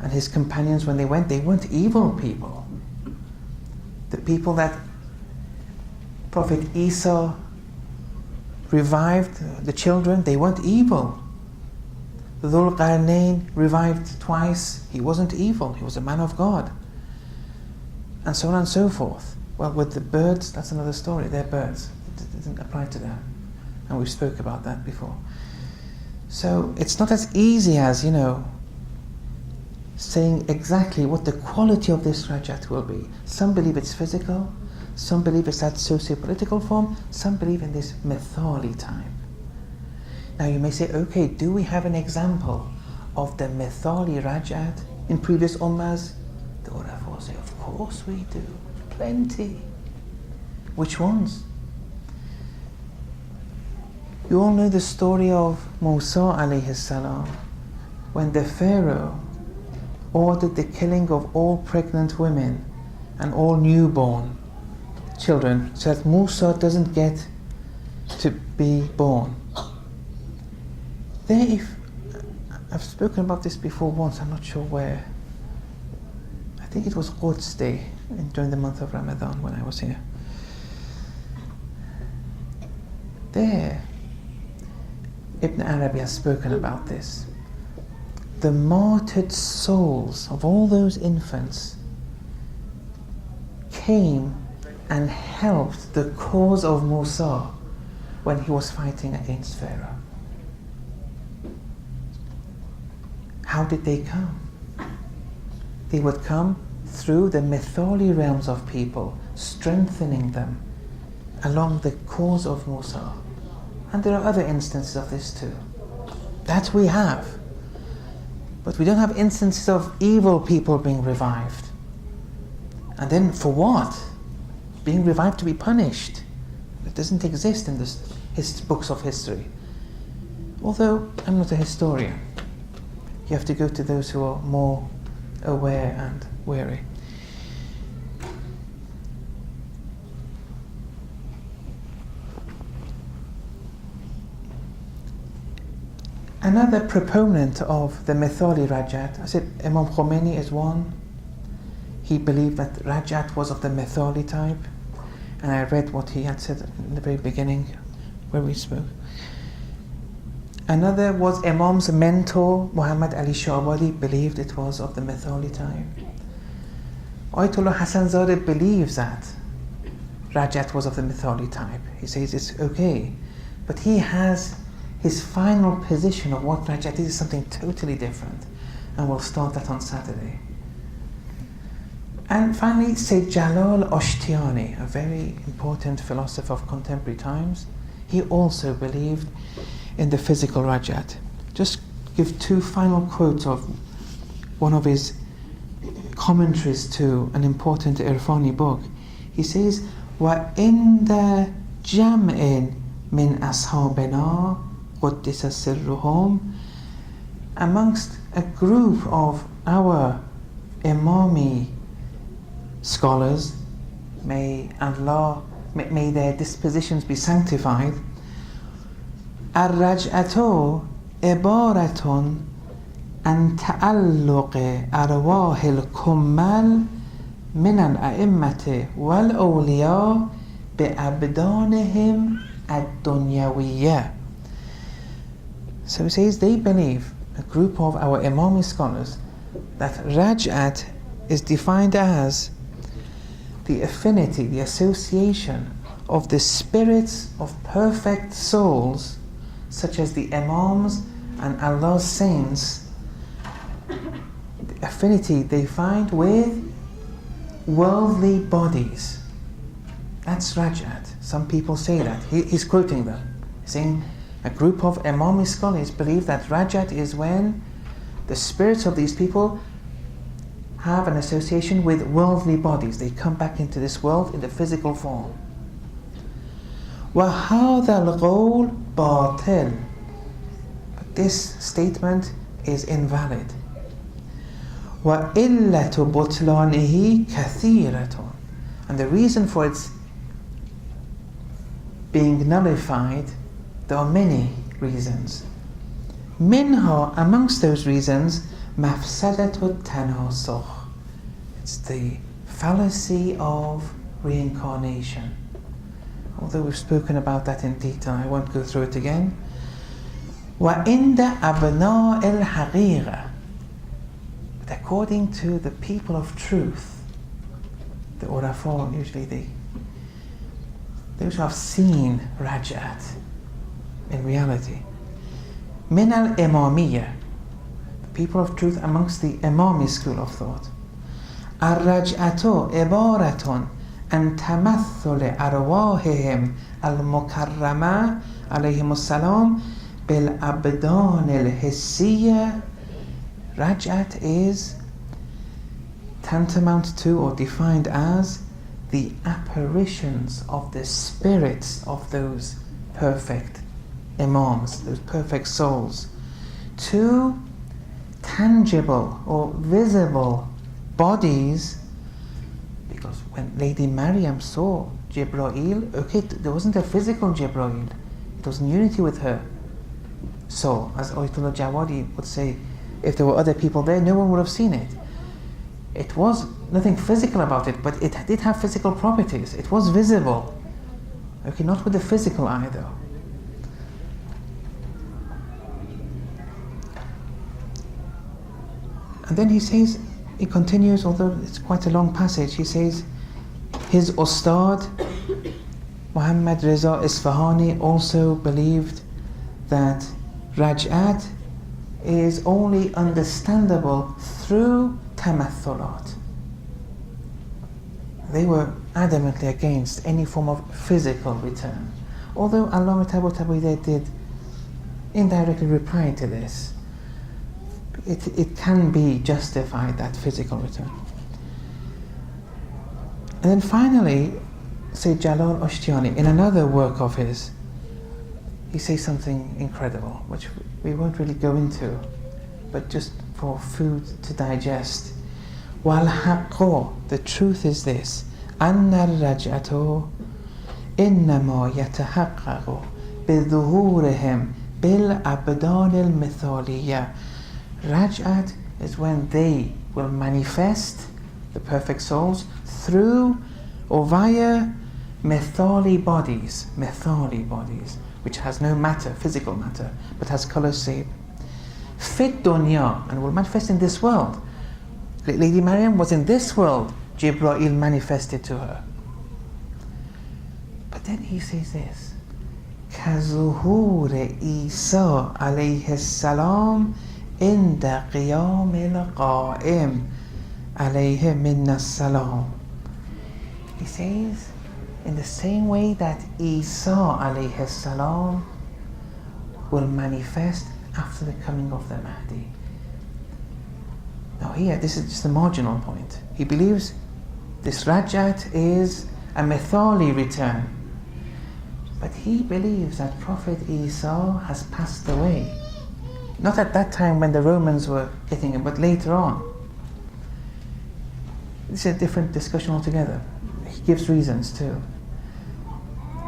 and his companions, when they weren't evil people. The people that Prophet Isa revived, the children, they weren't evil. Dhul Qarnayn revived twice, he wasn't evil, he was a man of God. And so on and so forth. Well, with the birds, that's another story, they're birds. It doesn't apply to them. And we spoke about that before. So it's not as easy as, saying exactly what the quality of this Raj'at will be. Some believe it's physical, some believe it's that socio-political form, some believe in this mithali type. Now you may say, okay, do we have an example of the mithali Raj'at in previous ummahs? The Uraf will say, of course we do, plenty. Which ones? You all know the story of Musa alayhi salam, when the Pharaoh ordered the killing of all pregnant women and all newborn children, so that Musa doesn't get to be born. I've spoken about this before once, I'm not sure where. I think it was Quds Day during the month of Ramadan when I was here. Ibn Arabi has spoken about this. The martyred souls of all those infants came and helped the cause of Musa when he was fighting against Pharaoh. How did they come? They would come through the Mithali realms of people, strengthening them along the cause of Musa. And there are other instances of this too. That we have. But we don't have instances of evil people being revived. And then for what? Being revived to be punished. It doesn't exist in the books of history. Although I'm not a historian. You have to go to those who are more aware and wary. Another proponent of the Mithali Raj'at, I said Imam Khomeini is one. He believed that Raj'at was of the Mithali type. And I read what he had said in the very beginning where we spoke. Another was Imam's mentor, Muhammad Ali Shahbadi, believed it was of the Mithali type. Ayatollah Hasanzadeh believes that Raj'at was of the Mithali type. He says it's okay. But he has his final position of what Raj'at is something totally different. And we'll start that on Saturday. And finally, Sayyid Jalal Ashtiani, a very important philosopher of contemporary times, he also believed in the physical Raj'at. Just give two final quotes of one of his commentaries to an important Irfani book. He says, وَإِنَّ جَمْعٍ مِنْ أَصْحَابِنَا قُدِّسَ سِرُّهُمْ, amongst a group of our Imami scholars, may their dispositions be sanctified, الرجعة عبارة عن تعلق أرواح الكمال من الأئمة والأولياء بأبدانهم الدنيوية. So he says they believe, a group of our Imami scholars, that Raj'at is defined as the affinity, the association of the spirits of perfect souls, such as the Imams and Allah's saints, the affinity they find with worldly bodies. That's Raj'at. Some people say that. He's quoting them, saying a group of Imami scholars believe that Raj'at is when the spirits of these people have an association with worldly bodies. They come back into this world in the physical form. وَهَذَا الْقَوْلُ بَاطِلٌ, but this statement is invalid. وَإِلَّةُ بُطْلَانِهِ كَثِيرَةٌ, and the reason for its being nullified, there are many reasons. Minha, amongst those reasons, mafsadatu tanasukh, it's the fallacy of reincarnation. Although we've spoken about that in detail, I won't go through it again. وَإِنْدَ أَبْنَاءِ الْحَقِيقَةِ, but according to the people of truth, the Urafa, usually those who have seen Raj'at in reality, min al-imamiyya, the people of truth amongst the Imami school of thought, ar-raj'atu ibaratun an tamathul arwahihim al-mukarrama alayhim as-salam bil abdan al-hissiyya. Raj'at is tantamount to, or defined as, the apparitions of the spirits of those perfect Imams, those perfect souls, to tangible or visible bodies. Because when Lady Maryam saw Jibreel, okay, there wasn't a physical Jibreel, it was in unity with her. So, as Ayatollah Jawadi would say, if there were other people there, no one would have seen it. It was nothing physical about it, but it did have physical properties. It was visible. Okay, not with the physical eye though. And then he continues, although it's quite a long passage, he says, his Ustad, Muhammad Reza Isfahani, also believed that Raj'at is only understandable through tamathulat. They were adamantly against any form of physical return. Although Allama Tabatabai did indirectly reply to this, it can be justified, that physical return. And then finally, Sayyid Jalal Ashtiani, in another work of his, he says something incredible, which we won't really go into, but just for food to digest. وَالْحَقُّ, the truth is this, أَنَّ الرَّجْعَةُ إِنَّمَا يَتَحَقَّقُ بِظُهُورِهِمْ بِالْأَبْدَانِ الْمِثَالِيَّةِ. Raj'at is when they will manifest, the perfect souls, through or via mithali bodies, which has no matter, physical matter, but has color shape. Fit dunya, and will manifest in this world. Lady Maryam was in this world, Jibreel manifested to her. But then he says this, كَظُهُورِ إِيسَى عَلَيْهِ السَّلَامِ عِنْدَ قِيَامِ الْقَائِمِ عَلَيْهِ مِنَّ السَّلَامِ. He says, in the same way that Isa alayhi salam will manifest after the coming of the Mahdi. Now here, this is just a marginal point. He believes this Raj'at is a mithali return. But he believes that Prophet Isa has passed away. Not at that time when the Romans were getting him, but later on. This is a different discussion altogether. He gives reasons too.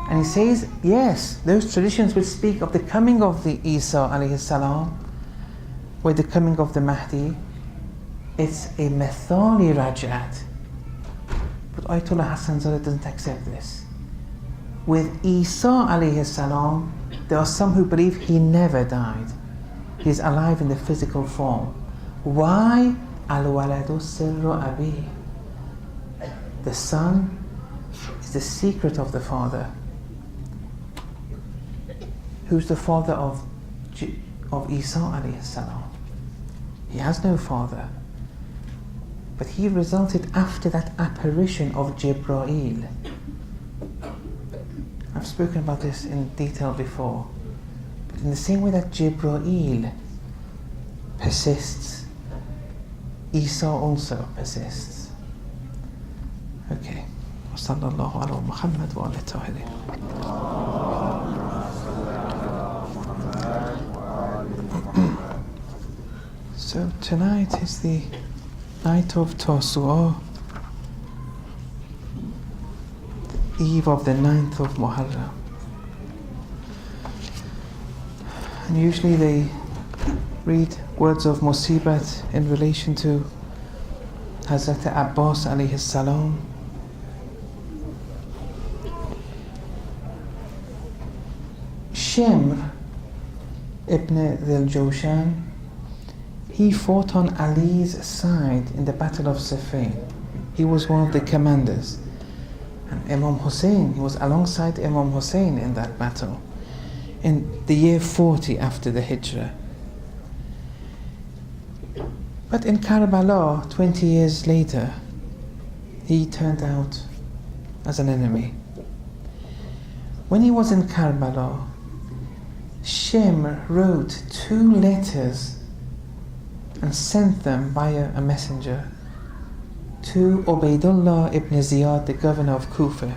And he says, yes, those traditions which speak of the coming of the Isa alayhi salam, or the coming of the Mahdi, it's a mithali Raj'at. But Ayatollah Hassan Zada doesn't accept this. With Isa alayhi salam, there are some who believe he never died. He's alive in the physical form. Why? Al-waladu sirru abi. The son is the secret of the father. Who's the father of Isa alayhi salam? He has no father. But he resulted after that apparition of Jibreel. I've spoken about this in detail before. But in the same way that Jibreel persists, Isa also persists. Okay. وصلى الله على محمد وعلى الطاهرين. So tonight is the night of Tasu'a, the eve of the 9th of Muharram. And usually they read words of Musibat in relation to Hazrat Abbas alayhi salam. Shimr ibn Dhil Jawshan, he fought on Ali's side in the Battle of Siffin. He was one of the commanders. And Imam Hussein, he was alongside Imam Hussein in that battle in the year 40 after the Hijrah. But in Karbala, 20 years later, he turned out as an enemy. When he was in Karbala, Shimr wrote 2 letters and sent them via a messenger to Ubaydullah ibn Ziyad, the governor of Kufa.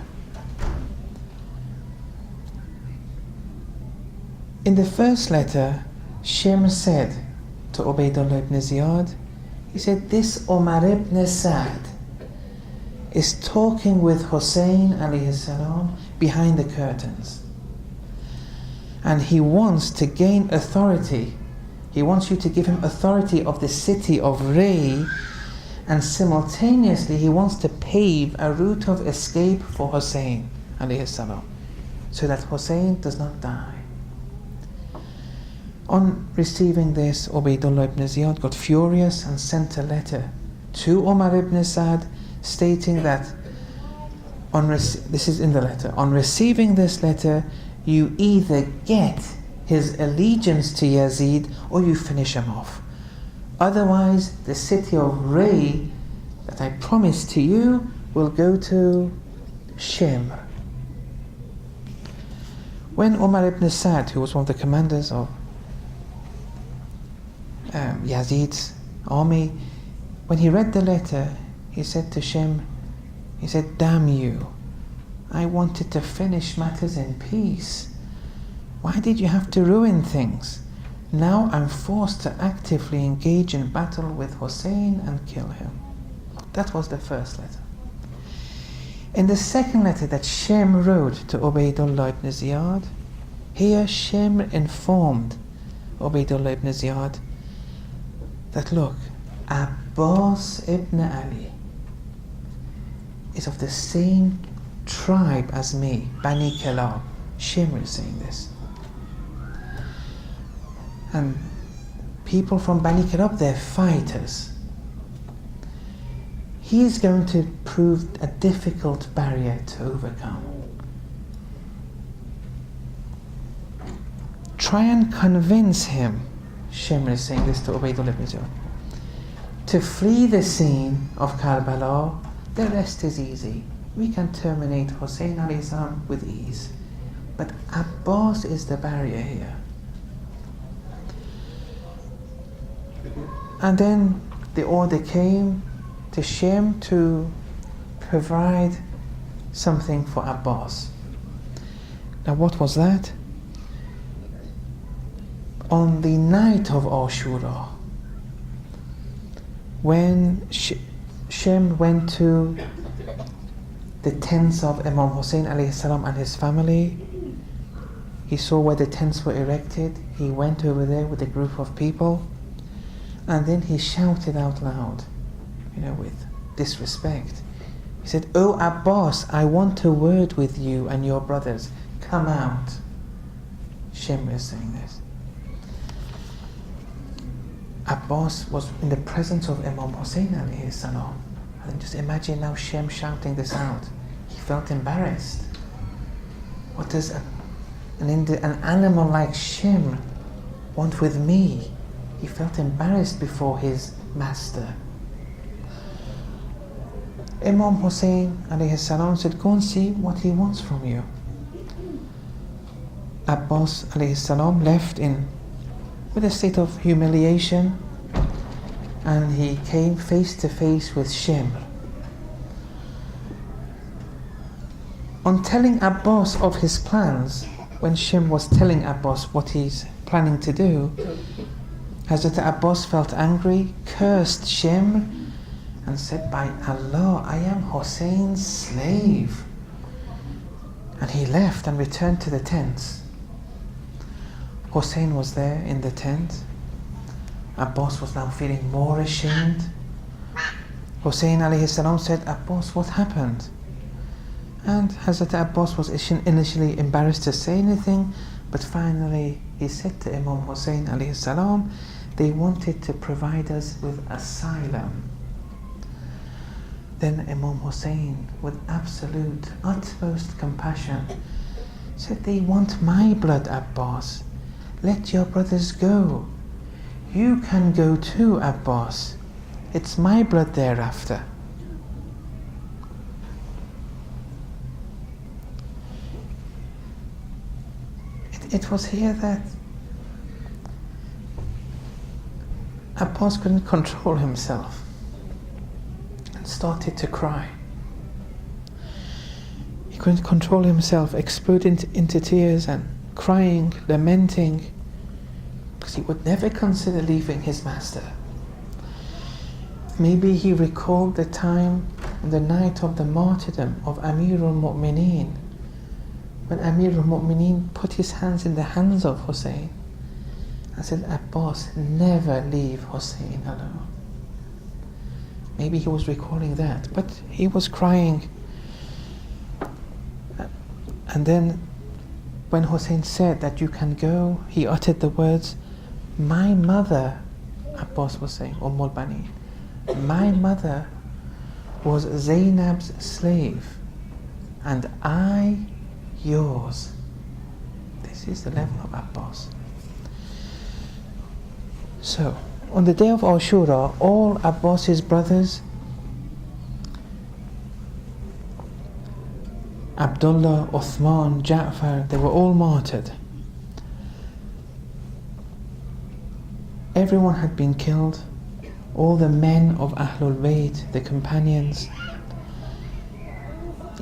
In the first letter, Shimr said to Ubaydullah ibn Ziyad, he said, this Umar ibn Sa'd is talking with Hussein alayhi salam behind the curtains. And he wants to gain authority. He wants you to give him authority of the city of Ray, and simultaneously he wants to pave a route of escape for Hussein alayhi salam, so that Hussein does not die. On receiving this, Ubaydullah ibn Ziyad got furious and sent a letter to Umar ibn Sa'd stating that this is in the letter, on receiving this letter, you either get his allegiance to Yazid or you finish him off. Otherwise, the city of Ray that I promised to you will go to Shimr. When Umar ibn Sa'd, who was one of the commanders of Yazid's army, when he read the letter, he said to Shimr, he said, damn you, I wanted to finish matters in peace. Why did you have to ruin things? Now I'm forced to actively engage in battle with Hussein and kill him. That was the first letter. In the second letter that Shimr wrote to Ubaydullah ibn Ziyad, here Shimr informed Ubaydullah ibn Ziyad that look, Abbas ibn Ali is of the same tribe as me, Bani Kilab. Shimr is saying this. And people from Bani Kilab, they're fighters. He is going to prove a difficult barrier to overcome. Try and convince him, Shimr is saying this to Ubaydullah ibn Ziyad, to flee the scene of Karbala. The rest is easy. We can terminate Hussein alayhi salam with ease. But Abbas is the barrier here. And then the order came to Shimr to provide something for Abbas. Now what was that? On the night of Ashura, when Shimr went to the tents of Imam Hussein alayhi salam and his family, he saw where the tents were erected. He went over there with a group of people, and then he shouted out loud, with disrespect. He said, "Oh Abbas, I want a word with you and your brothers. Come out." Shimr is saying this. Abbas was in the presence of Imam Hussein alayhi salam. And just imagine now Shimr shouting this out. He felt embarrassed. What does an animal like Shimr want with me? He felt embarrassed before his master. Imam Hussein alayhi salam said, "Go and see what he wants from you." Abbas alayhi salam left with a state of humiliation, and he came face to face with Shimr. On telling Abbas of his plans, when Shimr was telling Abbas what he's planning to do, Hazrat Abbas felt angry, cursed Shimr, and said, "By Allah, I am Hussein's slave." And he left and returned to the tents. Hussein was there in the tent. Abbas was now feeling more ashamed. Hussein alayhi salam said, "Abbas, what happened?" And Hazrat Abbas was initially embarrassed to say anything, but finally he said to Imam Hussein alayhi salam, "They wanted to provide us with asylum." Then Imam Hussein, with absolute, utmost compassion, said, "They want my blood, Abbas. Let your brothers go. You can go too, Abbas. It's my blood they're after." It was here that Abbas couldn't control himself and started to cry. He couldn't control himself, exploded into tears and crying, lamenting, because he would never consider leaving his master. Maybe he recalled the time on the night of the martyrdom of Amir al-Mu'mineen, when Amir al-Mu'mineen put his hands in the hands of Hussein and said, "Abbas, never leave Hussein alone." Maybe he was recalling that, but he was crying. And then when Hussein said that you can go, he uttered the words, My mother, Abbas was saying, Bani, my mother was Zainab's slave and I yours. This is the level of Abbas. So, on the day of Ashura, all Abbas's brothers, Abdullah, Uthman, Ja'far, they were all martyred. Everyone had been killed, all the men of Ahlul Bayt, the companions,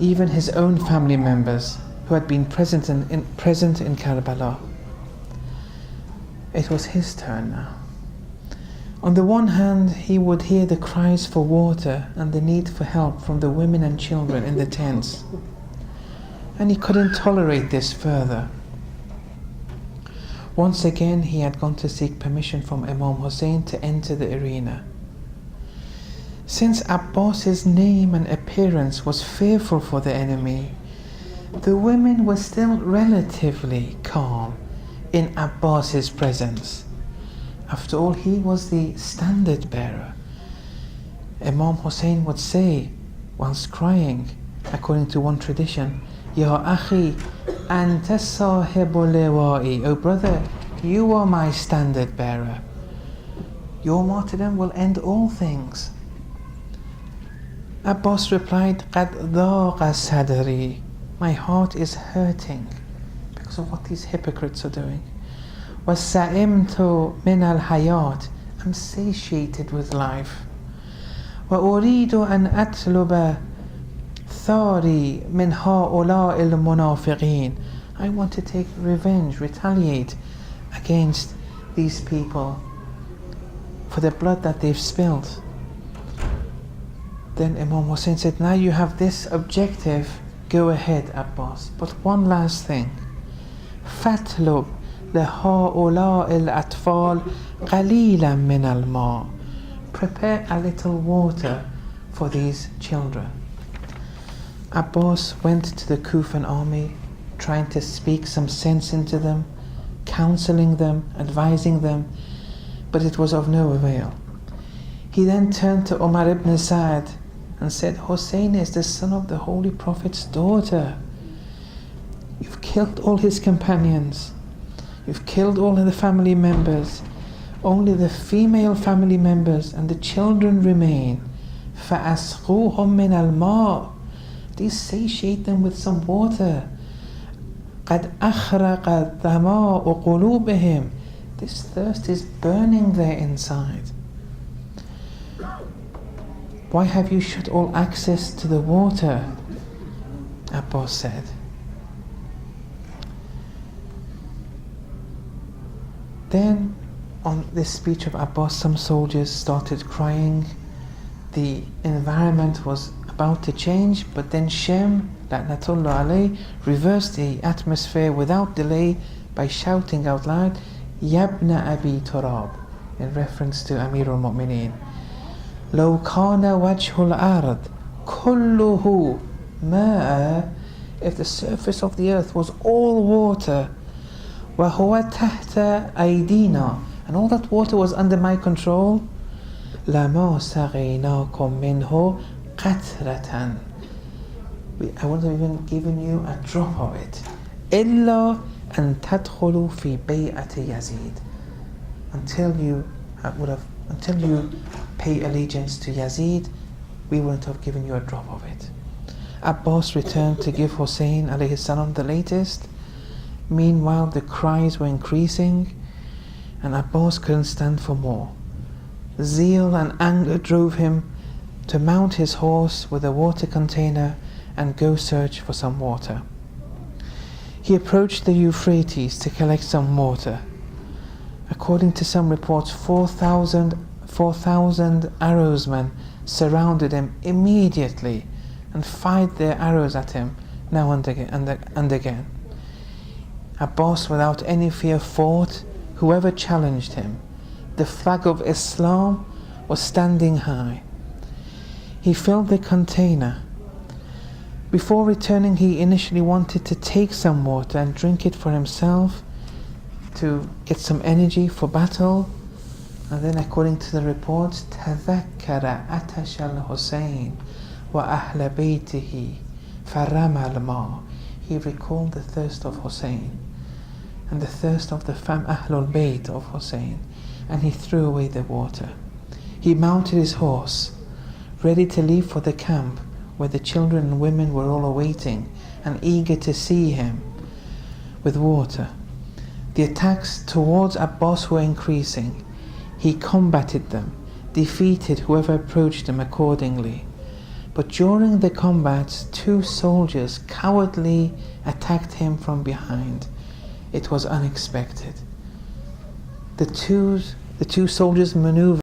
even his own family members who had been present in Karbala. It was his turn now. On the one hand, he would hear the cries for water and the need for help from the women and children in the tents, and he couldn't tolerate this further. Once again, he had gone to seek permission from Imam Hussein to enter the arena. Since Abbas's name and appearance was fearful for the enemy, the women were still relatively calm in Abbas's presence. After all, he was the standard bearer. Imam Hussein would say, whilst crying, according to one tradition, Ya akhi, anta sahibu liwa'i. Oh brother, you are my standard bearer. Your martyrdom will end all things. Abbas replied, Qad dhaqa sadri. My heart is hurting because of what these hypocrites are doing. وَسَئِمْتُ مِنَ الْحَيَاةِ. I'm satiated with life. وَأُرِيدُ أَنْ أَطْلُبَ ثَارِي مِنْ هَؤُلَاءِ الْمُنَافِقِينَ. I want to take revenge, retaliate against these people for the blood that they've spilled. Then Imam Hussein said, now you have this objective, go ahead Abbas. But one last thing. فَاتْلُبْ لهؤلاء الأطفال قليلا من الماء. Prepare a little water for these children. Abbas went to the Kufan army, trying to speak some sense into them, counseling them, advising them, but it was of no avail. He then turned to Umar ibn Sa'd and said, Hussein is the son of the Holy Prophet's daughter. You've killed all his companions. You've killed all of the family members. Only the female family members and the children remain. فَأَسْقُوهُمْ مِنَ الْمَاءِ. Please satiate them with some water. قَدْ أَخْرَقَ الظَّمَاءُ قُلُوبِهِمْ. This thirst is burning their inside. Why have you shut all access to the water? Abbas said. Then, on this speech of Abbas, some soldiers started crying. The environment was about to change, but then Shem, La'natullah alayh, reversed the atmosphere without delay by shouting out loud, Yabna Abi Turab, in reference to Amir al-Mu'mineen. لو كان وجه الأرض كله ماء. If the surface of the earth was all water, وهو تحت أيدينا, and all that water was under my control, لما سقيناكم منه قطرة. I wouldn't have even given you a drop of it. إلا أن تدخلوا في بيعة يزيد. Until you pay allegiance to Yazid, we wouldn't have given you a drop of it. Abbas returned to give Hussein alayhi salam the latest. Meanwhile, the cries were increasing, and Abbas couldn't stand for more. Zeal and anger drove him to mount his horse with a water container and go search for some water. He approached the Euphrates to collect some water. According to some reports, 4,000 arrowsmen surrounded him immediately and fired their arrows at him now and again. Abbas, without any fear, fought whoever challenged him. The flag of Islam was standing high. He filled the container. Before returning, he initially wanted to take some water and drink it for himself, to get some energy for battle. And then according to the reports, تذكر عطش الحسين وأهل بيته فرمى الماء. He recalled the thirst of Hussein and the thirst of the Ahlul Bayt of Hussein, and he threw away the water. He mounted his horse, ready to leave for the camp where the children and women were all awaiting and eager to see him with water. The attacks towards Abbas were increasing. He combated them, defeated whoever approached him accordingly. But during the combats, 2 soldiers cowardly attacked him from behind. It was unexpected. The two soldiers maneuvered